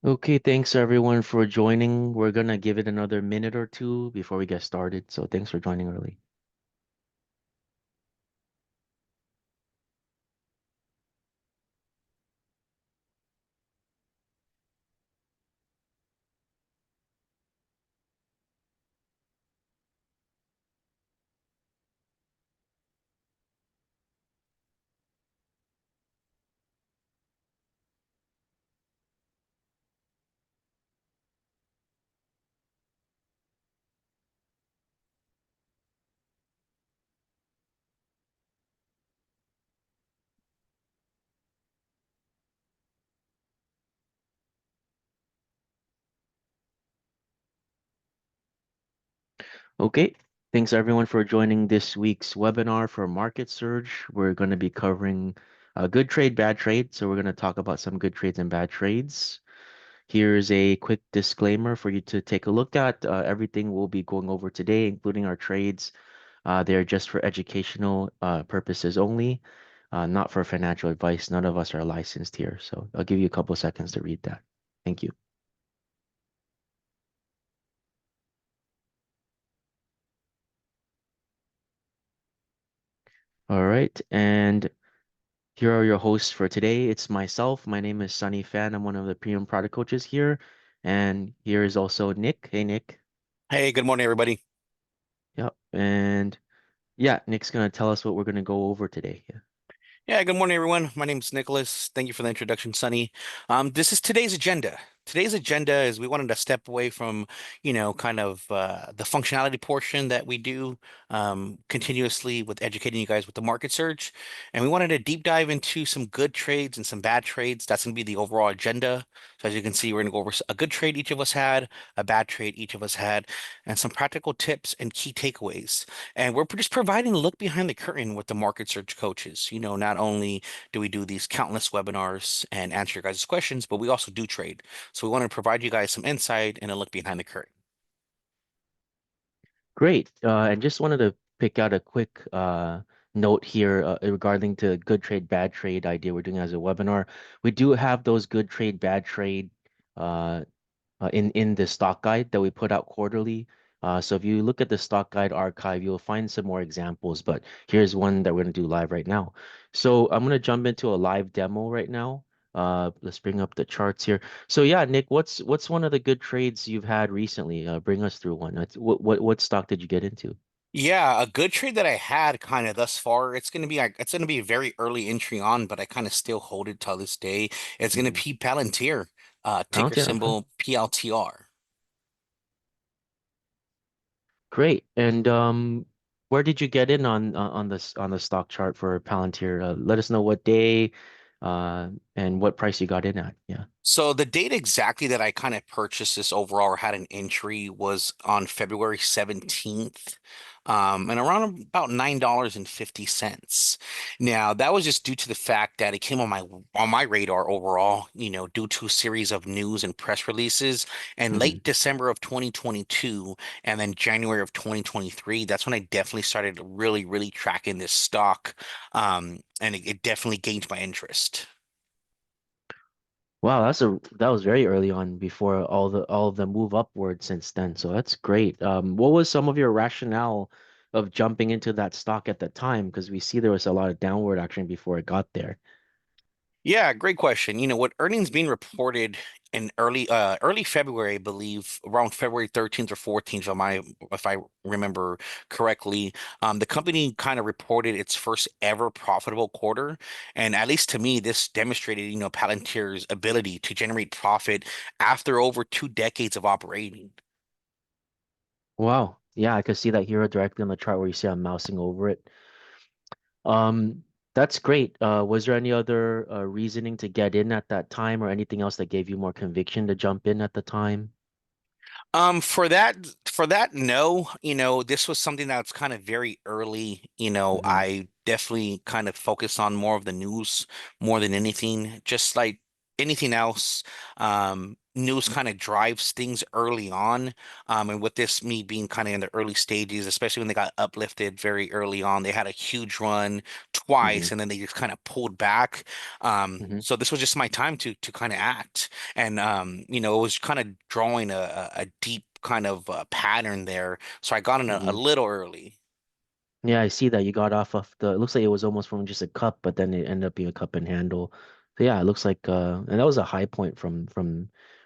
Okay, thanks everyone for joining. We're gonna give it another minute or two before we get started. So thanks for joining early. Okay, thanks everyone for joining this week's webinar for Market Surge. We're gonna be covering good trade, bad trade. So we're gonna talk about some good trades and bad trades. Here's a quick disclaimer for you to take a look at. Everything we'll be going over today, including our trades, they're just for educational purposes only, not for financial advice. None of us are licensed here. So I'll give you a couple seconds to read that. Thank you. All right, and here are your hosts for today. It's myself. My name is Sunny Fan. I'm one of the premium product coaches here. And here is also Nick. Hey, Nick. Hey, good morning, everybody. Yep. And yeah, Nick's gonna tell us what we're gonna go over today. Yeah. Yeah, good morning, everyone. My name is Nicholas. Thank you for the introduction, Sunny. This is today's agenda. Today's agenda is we wanted to step away from, kind of the functionality portion that we do continuously with educating you guys with the market surge. And we wanted to deep dive into some good trades and some bad trades. That's going to be the overall agenda. So as you can see, we're going to go over a good trade each of us had, a bad trade each of us had, and some practical tips and key takeaways. And we're just providing a look behind the curtain with the market search coaches. Not only do we do these countless webinars and answer your guys' questions, but we also do trade. So we want to provide you guys some insight and a look behind the curtain. Great. And just wanted to pick out a quick note here regarding to good trade, bad trade idea we're doing as a webinar. We do have those good trade, bad trade uh, in the stock guide that we put out quarterly. So if you look at the stock guide archive, you'll find some more examples, but here's one that we're going to do live right now. So I'm going to jump into a live demo right now. Let's bring up the charts here. So yeah, Nick, what's one of the good trades you've had recently? Bring us through one. What stock did you get into? Yeah, a good trade that I had kind of thus far, it's gonna be a very early entry on, but I kind of still hold it till this day. It's gonna Mhm. be Palantir, ticker Palantir, okay. symbol PLTR. Great. And where did you get in on this on the stock chart for Palantir? Let us know what day and what price you got in at. Yeah. So the date exactly that I kind of purchased this overall or had an entry was on February 17th, and around about $9.50. Now that was just due to the fact that it came on my radar overall, due to a series of news and press releases. And Hmm. late December of 2022 and then January of 2023, that's when I definitely started really, really tracking this stock. And it definitely gained my interest. Wow, that was very early on before all of the move upward since then. So that's great. What was some of your rationale of jumping into that stock at the time? Because we see there was a lot of downward action before it got there. Yeah, great question. With earnings being reported in early February, I believe, around February 13th or 14th, if I remember correctly, the company kind of reported its first ever profitable quarter. And at least to me, this demonstrated, Palantir's ability to generate profit after over 2 decades of operating. Wow. Yeah, I could see that here directly on the chart where you see I'm mousing over it. Um, that's great. Was there any other reasoning to get in at that time or anything else that gave you more conviction to jump in at the time? For that, no, this was something that's kind of very early. Hmm. I definitely kind of focused on more of the news more than anything. Just like anything else, news kind of drives things early on. And with this, me being kind of in the early stages, especially when they got uplifted very early on, they had a huge run Hmm. twice, and then they just kind of pulled back. Hmm. So this was just my time to kind of act, and it was kind of drawing a deep kind of pattern there. So I got in a Hmm. little early. Yeah, I see that you got off of the. It looks like it was almost from just a cup, but then it ended up being a cup and handle. So yeah, it looks like and that was a high point from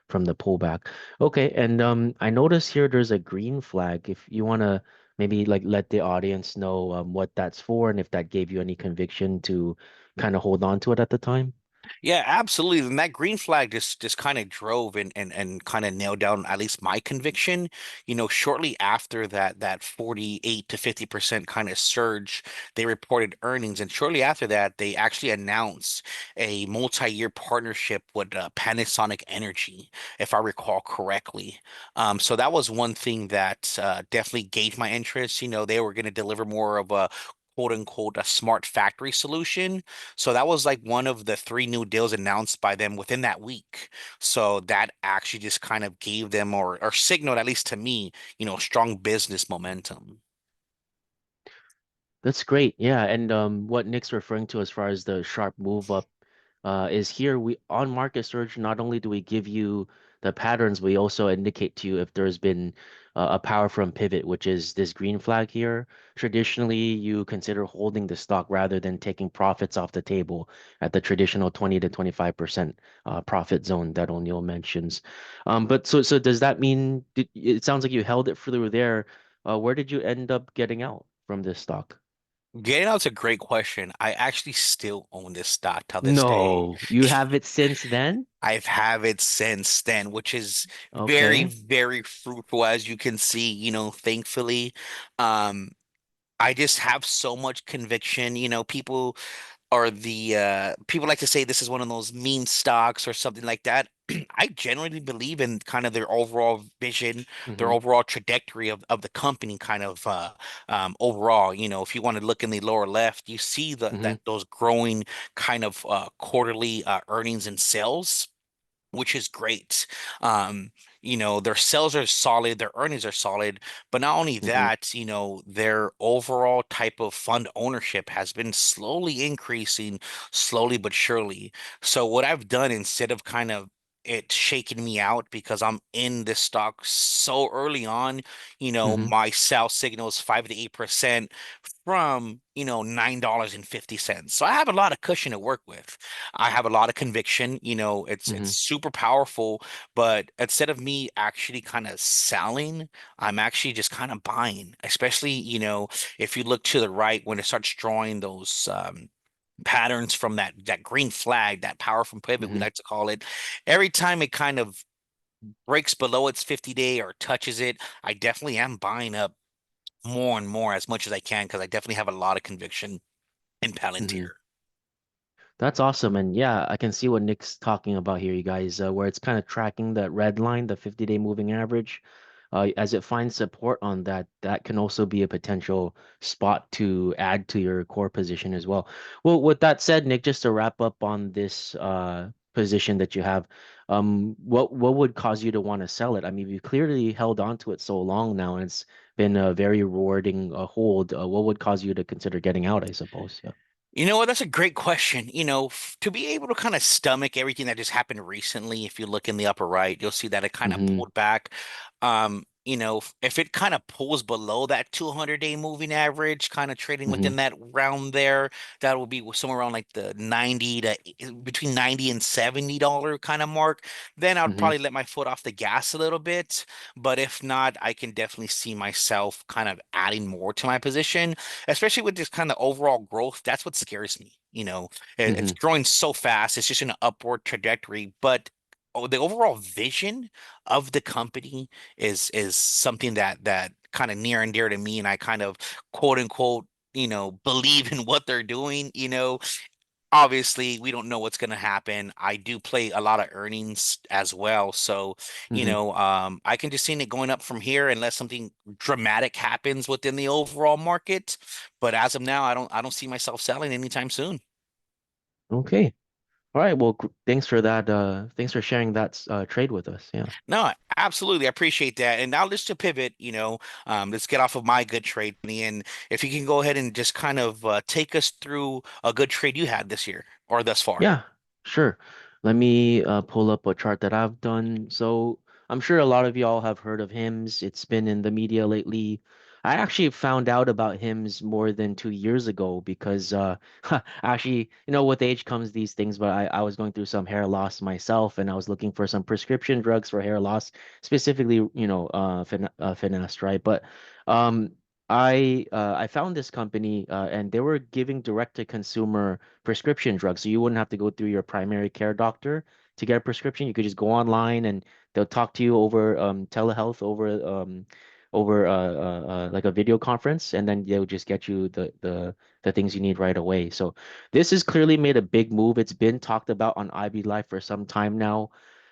the pullback. Okay, and I noticed here there's a green flag. If you want to maybe like let the audience know what that's for and if that gave you any conviction to kind of hold on to it at the time. Yeah, absolutely. And that green flag just kind of drove and kind of nailed down at least my conviction. Shortly after that 48 to 50% kind of surge, they reported earnings. And shortly after that, they actually announced a multi-year partnership with Panasonic Energy, if I recall correctly. So that was one thing that definitely gauged my interest. They were going to deliver more of a quote unquote a smart factory solution. So that was like one of the three new deals announced by them within that week. So that actually just kind of gave them or signaled, at least to me, strong business momentum. That's great. Yeah, and what Nick's referring to as far as the sharp move up is here we on market search, not only do we give you the patterns, we also indicate to you if there's been a power from pivot, which is this green flag here. Traditionally, you consider holding the stock rather than taking profits off the table at the traditional 20 to 25% profit zone that O'Neill mentions. But so does that mean it sounds like you held it through there? Where did you end up getting out from this stock? Getting out's a great question. I actually still own this stock till this day. No, you have it since then? I've had it since then, which is very, Okay. very fruitful, as you can see, thankfully. Um, I just have so much conviction. People like to say this is one of those meme stocks or something like that. I generally believe in kind of their overall vision, their Mm-hmm. overall trajectory of the company, kind of overall. If you want to look in the lower left, you see Mm-hmm. that those growing kind of quarterly earnings and sales, which is great. Um, their sales are solid, their earnings are solid, but not only Mm-hmm. that, their overall type of fund ownership has been slowly increasing, slowly but surely. So what I've done instead of kind of it shaking me out because I'm in this stock so early on, Mm-hmm. my sell signal is 5 to 8% from, $9.50. So I have a lot of cushion to work with. I have a lot of conviction. It's Mm-hmm. super powerful, but instead of me actually kind of selling, I'm actually just kind of buying. Especially, if you look to the right when it starts drawing those patterns from that green flag, that power from pivot, we Mm-hmm. like to call it. Every time it kind of breaks below its 50-day or touches it, I definitely am buying up more and more as much as I can because I definitely have a lot of conviction in Palantir. Mm-hmm. That's awesome. And yeah, I can see what Nick's talking about here, you guys, where it's kind of tracking that red line, the 50-day moving average. As it finds support on that, that can also be a potential spot to add to your core position as well. Well, with that said, Nick, just to wrap up on this position that you have, what would cause you to want to sell it? I mean, you clearly held on to it so long now, and it's been a very rewarding hold. What would cause you to consider getting out, I suppose? Yeah. You know what? That's a great question. To be able to kind of stomach everything that just happened recently, if you look in the upper right, you'll see that it kind of Mm-hmm. pulled back. If it kind of pulls below that 200-day moving average, kind of trading Mm-hmm. within that round there, that will be somewhere around like the 90 to between 90 and $70 kind of mark. Then I'd Mm-hmm. probably let my foot off the gas a little bit. But if not, I can definitely see myself kind of adding more to my position, especially with this kind of overall growth. That's what scares me. It's Mm-hmm. growing so fast. It's just an upward trajectory, but the overall vision of the company is something that kind of near and dear to me, and I kind of quote unquote, believe in what they're doing. Obviously we don't know what's going to happen. I do play a lot of earnings as well, so Mm-hmm. I can just see it going up from here unless something dramatic happens within the overall market. But as of now, I don't see myself selling anytime soon. Okay. All right. Well, thanks for that. Thanks for sharing that trade with us. Yeah. No, absolutely. I appreciate that. And now let's to pivot, let's get off of my good trade, and if you can go ahead and just kind of take us through a good trade you had this year or thus far. Yeah, sure. Let me pull up a chart that I've done. So I'm sure a lot of y'all have heard of HIMS. It's been in the media lately. I actually found out about HIMS more than 2 years ago because actually, with age comes these things, but I was going through some hair loss myself and I was looking for some prescription drugs for hair loss, specifically, Finast, right? But um I found this company and they were giving direct to consumer prescription drugs. So you wouldn't have to go through your primary care doctor to get a prescription. You could just go online and they'll talk to you over telehealth over like a video conference, and then they'll just get you the things you need right away. So this has clearly made a big move. It's been talked about on IB Live for some time now.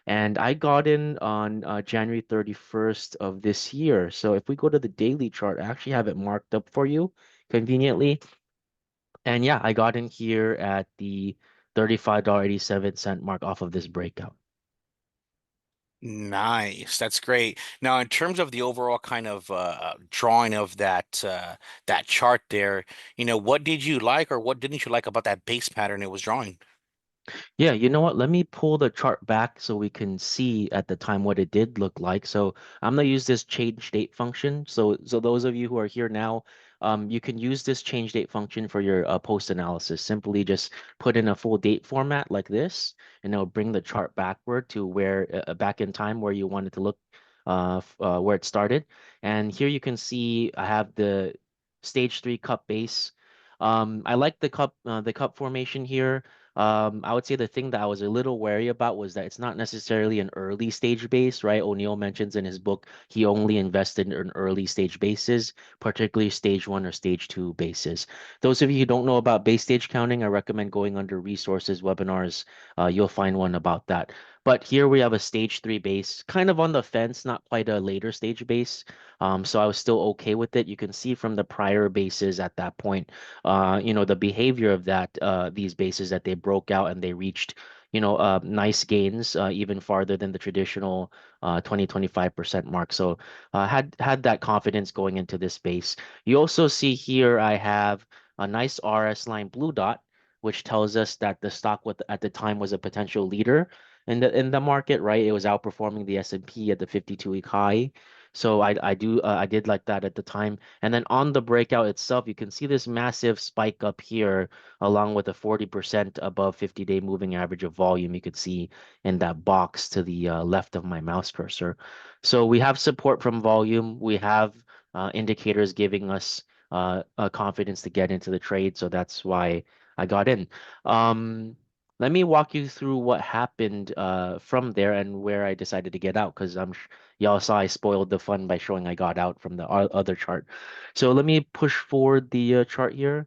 And I got in on January 31st of this year. So if we go to the daily chart, I actually have it marked up for you conveniently. And yeah, I got in here at the $35.87 mark off of this breakout. Nice. That's great. Now, in terms of the overall kind of drawing of that chart there, what did you like or what didn't you like about that base pattern it was drawing? Yeah, you know what? Let me pull the chart back so we can see at the time what it did look like. So I'm gonna use this change date function. So those of you who are here now, you can use this change date function for your post analysis. Simply just put in a full date format like this, and it'll bring the chart backward to where back in time where you wanted to look, where it started. And here you can see I have the stage three cup base. I like the cup formation here. I would say the thing that I was a little wary about was that it's not necessarily an early stage base, right? O'Neill mentions in his book he only invested in early stage bases, particularly stage one or stage two bases. Those of you who don't know about base stage counting, I recommend going under resources webinars. You'll find one about that. But here we have a stage three base, kind of on the fence, not quite a later stage base. So I was still okay with it. You can see from the prior bases at that point the behavior of these bases that they broke out and they reached, nice gains, even farther than the traditional 20-25% mark. So had that confidence going into this space. You also see here I have a nice RS line blue dot, which tells us that the stock at the time was a potential leader in the market, right? It was outperforming the S&P at the 52-week high. So I did like that at the time. And then on the breakout itself, you can see this massive spike up here, along with a 40% above 50-day moving average of volume you could see in that box to the left of my mouse cursor. So we have support from volume. We have indicators giving us confidence to get into the trade. So that's why I got in. Um, Let me walk you through what happened from there and where I decided to get out because y'all saw I spoiled the fun by showing I got out from the other chart. So let me push forward the chart here.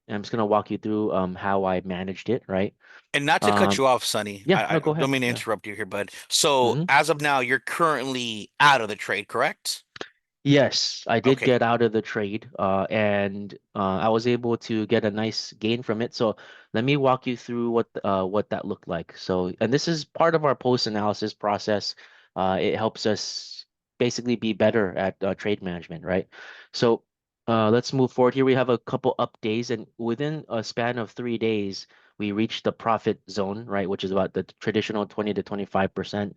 And I'm just gonna walk you through how I managed it, right? And not to cut Um, you off, Sonny, yeah, I no, go don't ahead. mean to Yeah. interrupt you here, but so Mm-hmm. as of now, you're currently out of the trade, correct? Yes, I did Okay. get out of the trade, and I was able to get a nice gain from it. So let me walk you through what that looked like. So, and this is part of our post analysis process. It helps us basically be better at trade management, right? So, let's move forward here. We have a couple up days, and within a span of 3 days, we reached the profit zone, right, which is about the traditional 20 to 25%.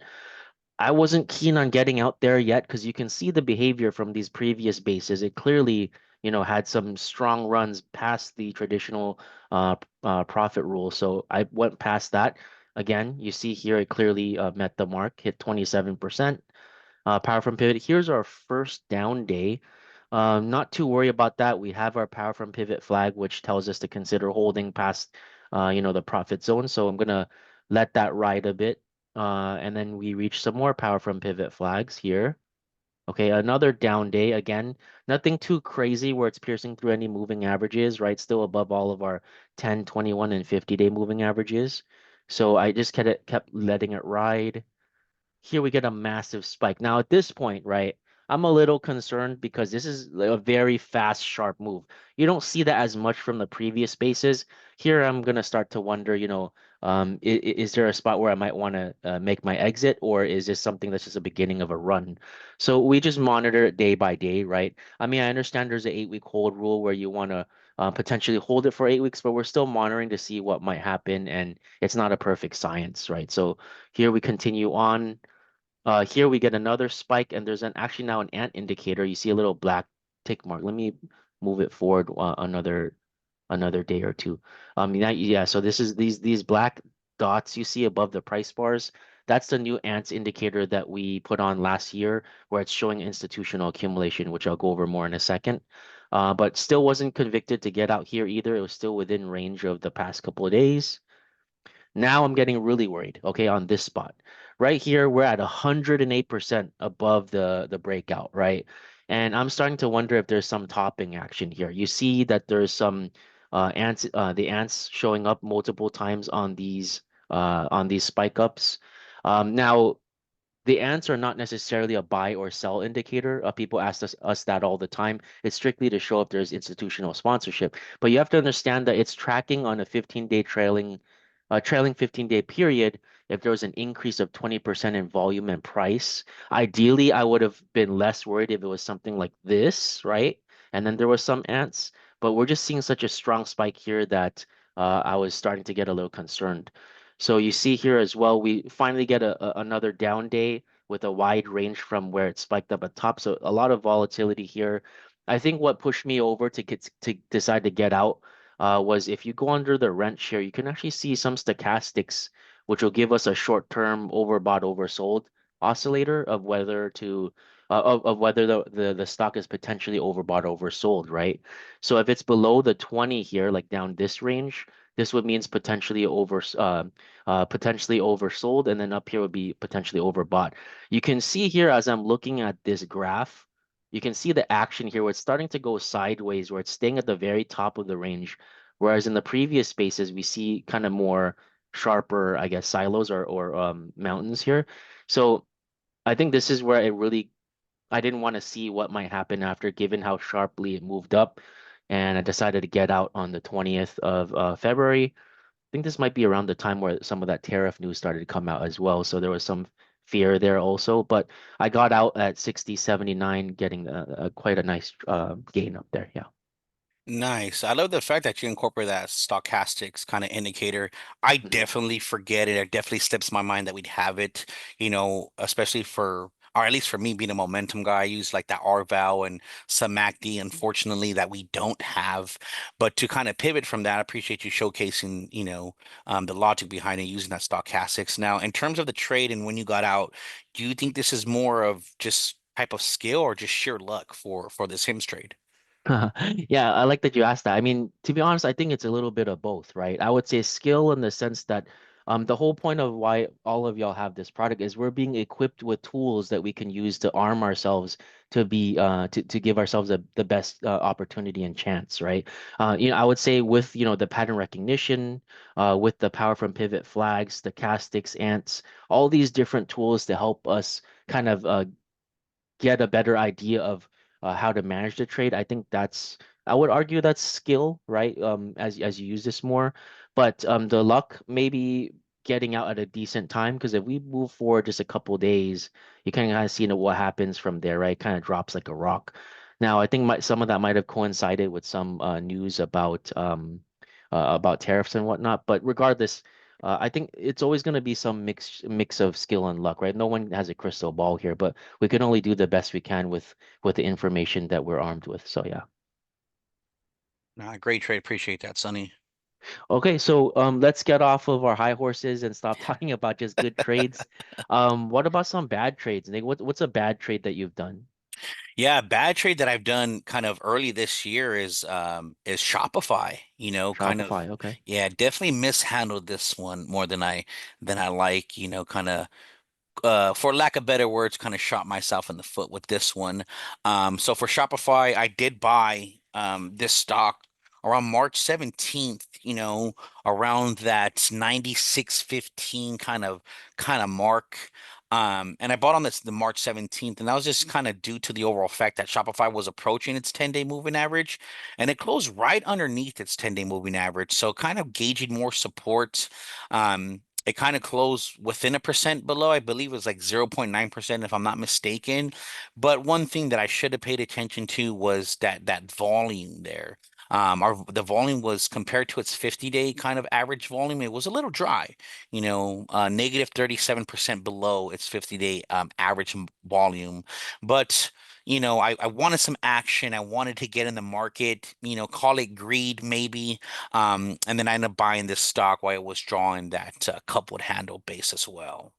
I wasn't keen on getting out there yet because you can see the behavior from these previous bases. It clearly, had some strong runs past the traditional profit rule. So I went past that. Again, you see here it clearly met the mark, hit 27%. Power from pivot. Here's our first down day. Not too worry about that. We have our power from pivot flag, which tells us to consider holding past, the profit zone. So I'm gonna let that ride a bit. And then we reach some more power from pivot flags here. Okay, another down day. Again, nothing too crazy where it's piercing through any moving averages, right? Still above all of our 10, 21, and 50-day moving averages. So I just kept letting it ride. Here we get a massive spike. Now at this point, right? I'm a little concerned because this is like a very fast, sharp move. You don't see that as much from the previous spaces. Here, I'm gonna start to wonder, is there a spot where I might want to make my exit, or is this something that's just a beginning of a run? So we just monitor it day by day, right? I mean, I understand there's an 8 week hold rule where you want to potentially hold it for 8 weeks, but we're still monitoring to see what might happen, and it's not a perfect science, right? So here we continue on. Here we get another spike, and there's an actually now an ant indicator. You see a little black tick mark. Let me move it forward another day or two. Yeah, so this is these black dots you see above the price bars. That's the new ants indicator that we put on last year, where it's showing institutional accumulation, which I'll go over more in a second. But still wasn't convicted to get out here either. It was still within range of the past couple of days. Now I'm getting really worried, okay, on this spot. Right here, we're at 108% above the breakout, right? And I'm starting to wonder if there's some topping action here. You see that there's some the ants showing up multiple times on these spike ups. Now the ants are not necessarily a buy or sell indicator. People ask us that all the time. It's strictly to show if there's institutional sponsorship. But you have to understand that it's tracking on a 15-day trailing 15-day period. If there was an increase of 20% in volume and price, ideally I would have been less worried if it was something like this, right? And then there was some ants, but we're just seeing such a strong spike here that I was starting to get a little concerned. So you see here as well, we finally get another down day with a wide range from where it spiked up at top. So a lot of volatility here. I think what pushed me over to decide to get out was if you go under the wrench here, you can actually see some stochastics, which will give us a short-term overbought, oversold oscillator of whether to of whether the stock is potentially overbought, oversold, right? So if it's below the 20 here, like down this range, this would means potentially oversold, and then up here would be potentially overbought. You can see here as I'm looking at this graph, you can see the action here where it's starting to go sideways, where it's staying at the very top of the range. Whereas in the previous spaces, we see kind of more sharper, I guess, silos or mountains here. So I think this is where I didn't want to see what might happen after, given how sharply it moved up. And I decided to get out on the 20th of February. I think this might be around the time where some of that tariff news started to come out as well. So there was some fear there also. But I got out at 60.79, getting quite a nice gain up there. Yeah. Nice. I love the fact that you incorporate that stochastics kind of indicator. I Mhm. definitely forget it. It definitely slips my mind that we'd have it, especially or at least for me being a momentum guy, I use like that RVAL and some MACD, unfortunately, that we don't have. But to kind of pivot from that, I appreciate you showcasing, the logic behind it using that stochastics. Now, in terms of the trade and when you got out, do you think this is more of just type of skill or just sheer luck for this HIMS trade? Yeah, I like that you asked that. I mean, to be honest, I think it's a little bit of both, right? I would say skill in the sense that the whole point of why all of y'all have this product is we're being equipped with tools that we can use to arm ourselves to be to give ourselves the best opportunity and chance, right? I would say with the pattern recognition, with the power from pivot flags, the stochastics, ants, all these different tools to help us kind of get a better idea of how to manage the trade. I would argue that's skill, right? As you use this more, but the luck maybe getting out at a decent time because if we move forward just a couple days, you can kind of see what happens from there, right? Kind of drops like a rock. Now, I think some of that might have coincided with some news about tariffs and whatnot, but regardless. I think it's always going to be some mix of skill and luck, right? No one has a crystal ball here, but we can only do the best we can with the information that we're armed with. So yeah. Great trade. Appreciate that, Sonny. Okay, so let's get off of our high horses and stop talking about just good trades. What about some bad trades? Nick, what's a bad trade that you've done? Yeah, bad trade that I've done kind of early this year is Shopify, kind of Shopify, okay. yeah, definitely mishandled this one more than I like, kind of for lack of better words, kind of shot myself in the foot with this one. So for Shopify, I did buy this stock around March 17th, around that 96.15 kind of mark. And I bought on the March 17th, and that was just kind of due to the overall fact that Shopify was approaching its 10-day moving average, and it closed right underneath its 10-day moving average. So kind of gauging more support. It kind of closed within a percent below. I believe it was like 0.9%, if I'm not mistaken. But one thing that I should have paid attention to was that volume there. The volume was compared to its 50-day kind of average volume, it was a little dry, negative 37% below its 50-day average volume. But, I wanted some action. I wanted to get in the market, call it greed maybe. And then I ended up buying this stock while it was drawing that coupled handle base as well.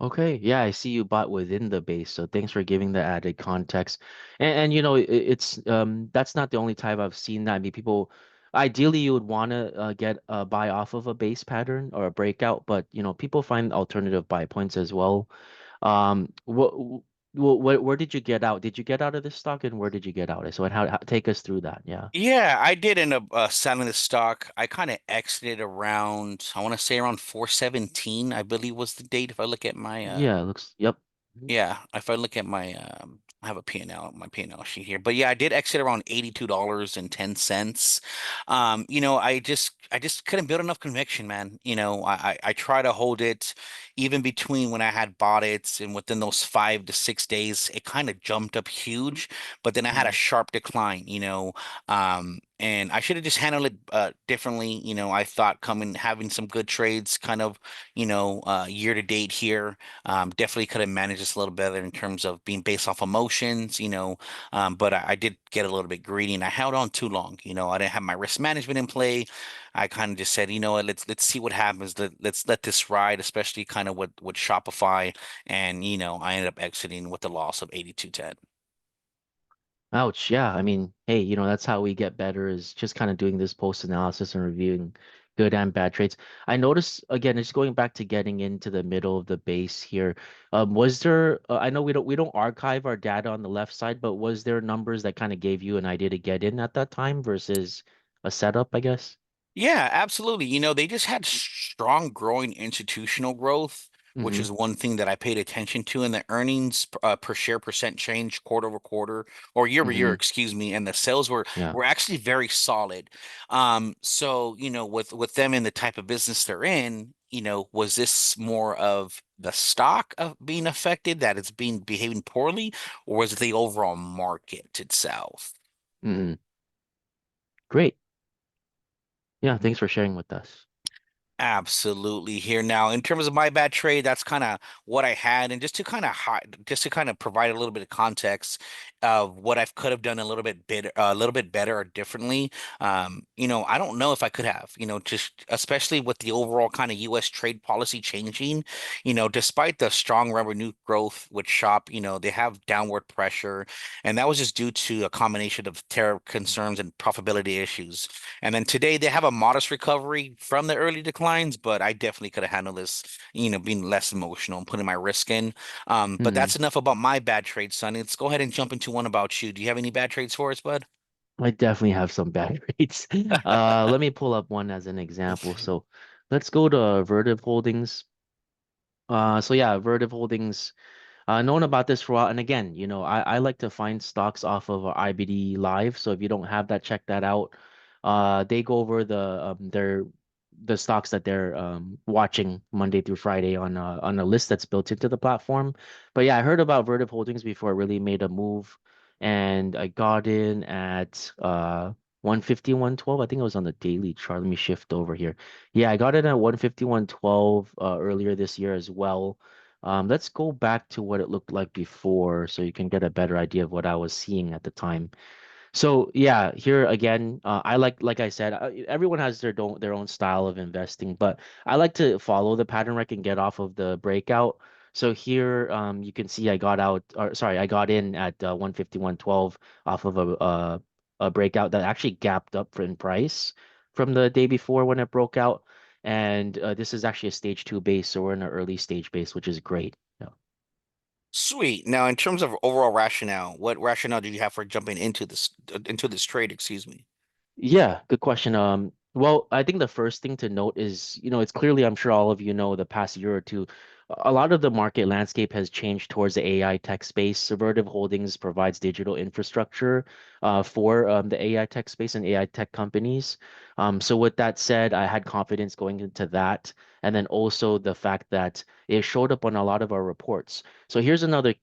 Okay, yeah, I see you bought within the base, so thanks for giving the added context. And it's that's not the only time I've seen that. I mean, people ideally you would want to get a buy off of a base pattern or a breakout, but people find alternative buy points as well. What where did you get out? Did you get out of this stock, and where did you get out? So how take us through that? Yeah. Yeah, I did end up selling the stock. I kind of exited around, I want to say around 417, I believe was the date. If I look at my Yeah, it looks yep. Mhm. Yeah, if I look at my I have a P&L, my P&L sheet here. But yeah, I did exit around $82.10. I just couldn't build enough conviction, man. I try to hold it even between when I had bought it and within those 5 to 6 days, it kind of jumped up huge, but then I had a Mhm. sharp decline, and I should have just handled it differently. I thought coming having some good trades kind of, year to date here. Definitely could have managed this a little better in terms of being based off emotions, but I did get a little bit greedy and I held on too long. I didn't have my risk management in play. I kind of just said, you know what, let's see what happens. Let's let this ride, especially kind of with Shopify. And I ended up exiting with a loss of 82.10. Ouch. Yeah. I mean, hey, that's how we get better is just kind of doing this post analysis and reviewing good and bad trades. I noticed again, just going back to getting into the middle of the base here. Was there, I know we don't archive our data on the left side, but was there numbers that kind of gave you an idea to get in at that time versus a setup, I guess? Yeah, absolutely. They just had strong growing institutional growth, which Mm-hmm. is one thing that I paid attention to, and the earnings per share percent change quarter over quarter or year over year, Mm-hmm. excuse me, and the sales were Yeah. were actually very solid. So, with them in the type of business they're in, was this more of the stock of being affected that it's being behaving poorly, or was it the overall market itself? Mm-hmm. Great. Yeah. Thanks for sharing with us. Absolutely here now. In terms of my bad trade, that's kind of what I had, and just to kind of provide a little bit of context of what I could have done a little bit better or differently. I don't know if I could have, just especially with the overall kind of U.S. trade policy changing. Despite the strong revenue growth with Shop, they have downward pressure, and that was just due to a combination of tariff concerns and profitability issues. And then today they have a modest recovery from the early declines, but I definitely could have handled this, being less emotional and putting my risk in. But Mm-hmm. that's enough about my bad trades, Sonny. Let's go ahead and jump into one about you. Do you have any bad trades for us, bud? I definitely have some bad rates. Let me pull up one as an example. So let's go to Vertiv Holdings. So yeah, Vertiv Holdings. Known about this for a while. And again, I like to find stocks off of IBD Live. So if you don't have that, check that out. They go over the stocks that they're watching Monday through Friday on a list that's built into the platform. But yeah, I heard about Vertiv Holdings before it really made a move, and I got in at 150, 112. I think it was on the daily chart. Let me shift over here. Yeah, I got in at 150, 112 earlier this year as well. Let's go back to what it looked like before so you can get a better idea of what I was seeing at the time. So yeah, here again, I like I said, everyone has their own style of investing, but I like to follow the pattern rec and get off of the breakout. So here, you can see I got out, or sorry, I got in at 150, 112 off of a breakout that actually gapped up in price from the day before when it broke out. And this is actually a stage two base, so we're in an early stage base, which is great. Yeah. Sweet. Now, in terms of overall rationale, what rationale did you have for jumping into this trade, excuse me? Yeah, good question. Well, I think the first thing to note is, it's clearly, I'm sure all of you know, the past year or two, a lot of the market landscape has changed towards the AI tech space. Subvertive Holdings provides digital infrastructure for the AI tech space and AI tech companies. So with that said, I had confidence going into that, and then also the fact that it showed up on a lot of our reports. So here's another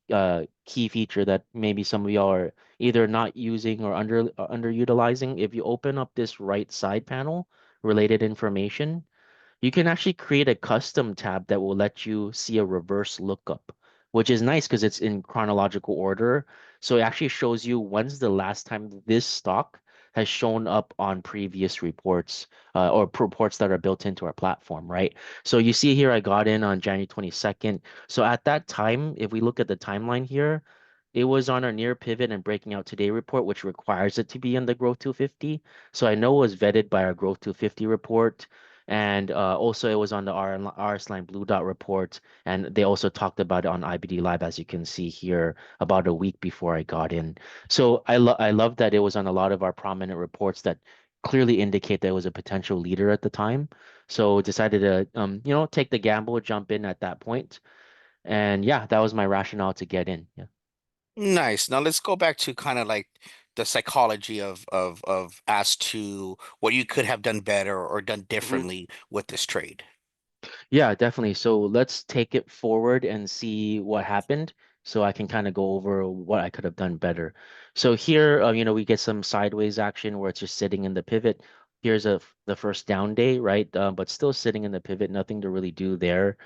key feature that maybe some of y'all are either not using or underutilizing. If you open up this right side panel, related information, you can actually create a custom tab that will let you see a reverse lookup, which is nice because it's in chronological order. So it actually shows you when's the last time this stock has shown up on previous reports or reports that are built into our platform, right? So you see here, I got in on January 22nd. So at that time, if we look at the timeline here, it was on our near pivot and breaking out today report, which requires it to be in the Growth 250. So I know it was vetted by our Growth 250 report. And also, it was on the RS Line Blue Dot report, and they also talked about it on IBD Live, as you can see here, about a week before I got in. So I love that it was on a lot of our prominent reports that clearly indicate that it was a potential leader at the time. So decided to take the gamble, jump in at that point, and yeah, that was my rationale to get in. Yeah. Nice. Now let's go back to kind of like the psychology of as to what you could have done better or done differently with this trade. Yeah, definitely. So let's take it forward and see what happened so I can kind of go over what I could have done better. So here, we get some sideways action where it's just sitting in the pivot. Here's the first down day, right? But still sitting in the pivot, nothing to really do there.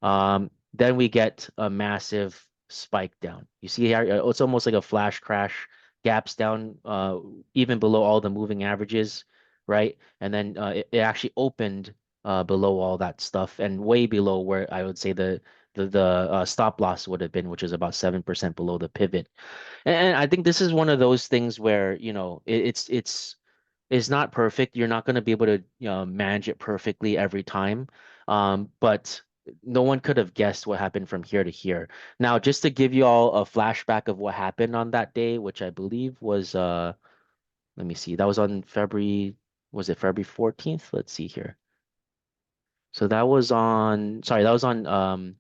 Then we get a massive spike down. You see here, it's almost like a flash crash, gaps down even below all the moving averages, right? And then it actually opened below all that stuff and way below where I would say the stop loss would have been, which is about 7% below the pivot. And I think this is one of those things where, it's not perfect. You're not going to be able to, manage it perfectly every time. But no one could have guessed what happened from here to here. Now, just to give you all a flashback of what happened on that day, which I believe was let me see, that was on was it February 14th? Let's see here. So that was on, sorry, that was on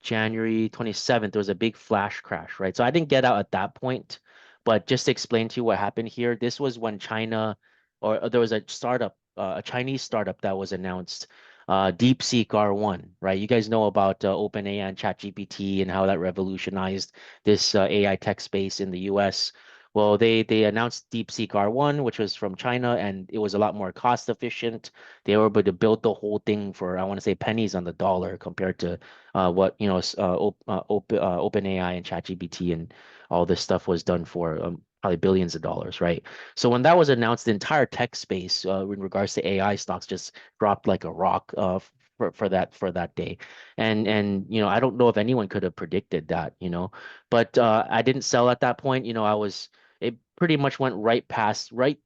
January 27th, there was a big flash crash, right? So I didn't get out at that point, but just to explain to you what happened here, this was when China, or there was a startup, a Chinese startup that was announced, DeepSeek R1, right? You guys know about OpenAI and ChatGPT and how that revolutionized this AI tech space in the US. Well, they announced DeepSeek R1, which was from China, and it was a lot more cost efficient. They were able to build the whole thing for, I want to say, pennies on the dollar compared to what OpenAI and ChatGPT and all this stuff was done for probably billions of dollars, right? So when that was announced, the entire tech space in regards to AI stocks just dropped like a rock for that day, and I don't know if anyone could have predicted that, but I didn't sell at that point. It pretty much went right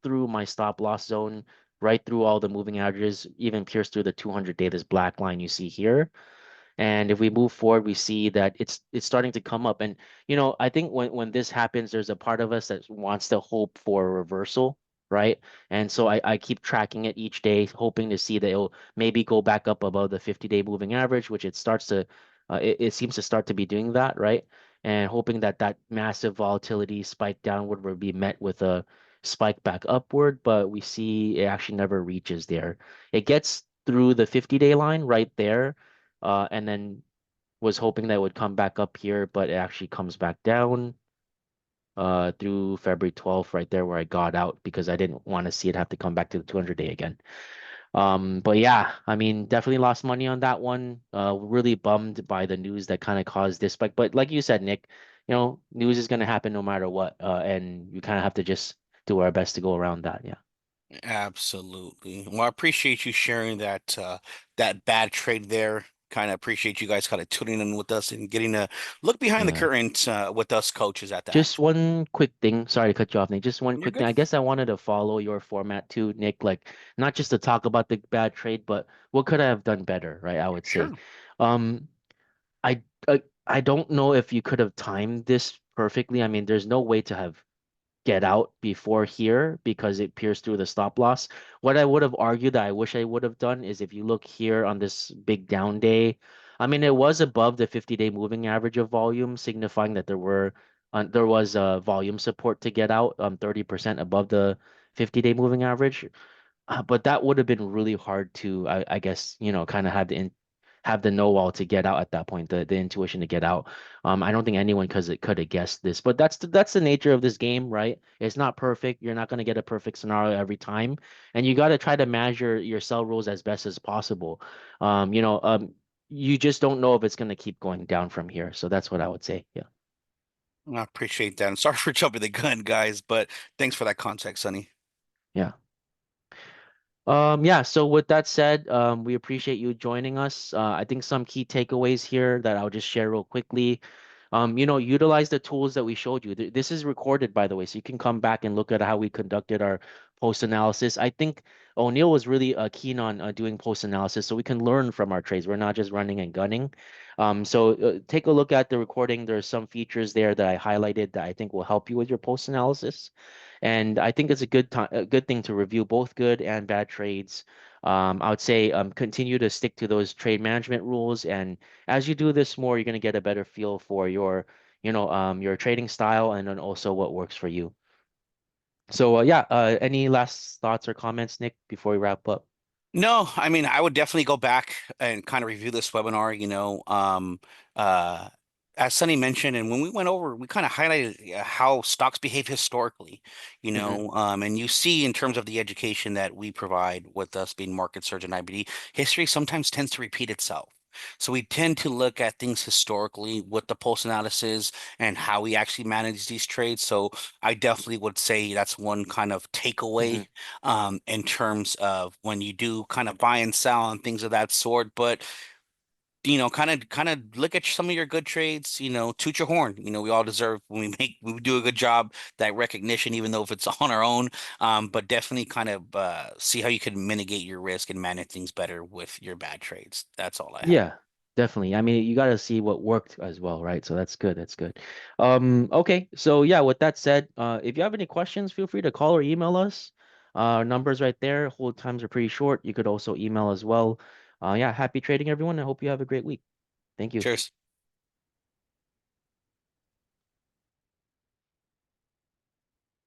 through my stop loss zone, right through all the moving averages, even pierced through the 200-day, this black line you see here. And if we move forward, we see that it's starting to come up. And I think when this happens, there's a part of us that wants to hope for a reversal, right? And so I keep tracking it each day, hoping to see that it'll maybe go back up above the 50-day moving average, which it seems to start to be doing that, right? And hoping that that massive volatility spike downward will be met with a spike back upward, but we see it actually never reaches there. It gets through the 50-day line right there, and then was hoping that it would come back up here, but it actually comes back down through February 12th, right there where I got out because I didn't want to see it have to come back to the 200-day again. But yeah, I mean, definitely lost money on that one. Really bummed by the news that kind of caused this spike. But like you said, Nick, news is going to happen no matter what, and you kind of have to just do our best to go around that. Yeah. Absolutely. Well, I appreciate you sharing that bad trade there. Kind of appreciate you guys kind of tuning in with us and getting a look behind the Yeah. curtains with us coaches at that. Just one quick thing. Sorry to cut you off, Nick. Just one You're quick thing. good. I guess I wanted to follow your format too, Nick. Like, not just to talk about the bad trade, but what could I have done better, right? I would say. Sure. Um, I don't know if you could have timed this perfectly. I mean, there's no way to have get out before here because it pierced through the stop loss. What I would have argued that I wish I would have done is if you look here on this big down day, I mean, it was above the 50-day moving average of volume, signifying that there was volume support to get out, 30% above the 50-day moving average. But that would have been really hard to, I guess, kind of have the know-all to get out at that point, the intuition to get out. I don't think anyone could have guessed this, but that's the nature of this game, right? It's not perfect. You're not going to get a perfect scenario every time, and you got to try to manage your sell rules as best as possible. Um, you know, um, you just don't know if it's going to keep going down from here. So that's what I would say. Yeah. I appreciate that. And sorry for jumping the gun, guys, but thanks for that context, Sonny. Yeah. Yeah, so with that said, we appreciate you joining us. I think some key takeaways here that I'll just share real quickly. Utilize the tools that we showed you. This is recorded, by the way, so you can come back and look at how we conducted our post analysis. I think O'Neill was really keen on doing post analysis, so we can learn from our trades. We're not just running and gunning. So take a look at the recording. There's some features there that I highlighted that I think will help you with your post analysis. And I think it's a good thing to review both good and bad trades. I would say continue to stick to those trade management rules, and as you do this more, you're going to get a better feel for your trading style and then also what works for you. So yeah, any last thoughts or comments, Nick, before we wrap up? No, I mean, I would definitely go back and kind of review this webinar, as Sunny mentioned, and when we went over, we kind of highlighted how stocks behave historically, Hmm. and you see in terms of the education that we provide with us being MarketSurge and IBD, history sometimes tends to repeat itself. So we tend to look at things historically with the post analysis and how we actually manage these trades. So I definitely would say that's one kind of Hmm. takeaway in terms of when you do kind of buy and sell and things of that sort. But kind of look at some of your good trades. Toot your horn. We all deserve when we do a good job, that recognition, even though if it's on our own. But definitely kind of see how you can mitigate your risk and manage things better with your bad trades. That's all I have. Yeah, definitely. I mean, you got to see what worked as well, right? So that's good. That's good. Okay. So yeah, with that said, if you have any questions, feel free to call or email us. Our numbers right there. Hold times are pretty short. You could also email as well. Yeah, happy trading, everyone. I hope you have a great week. Thank you. Cheers.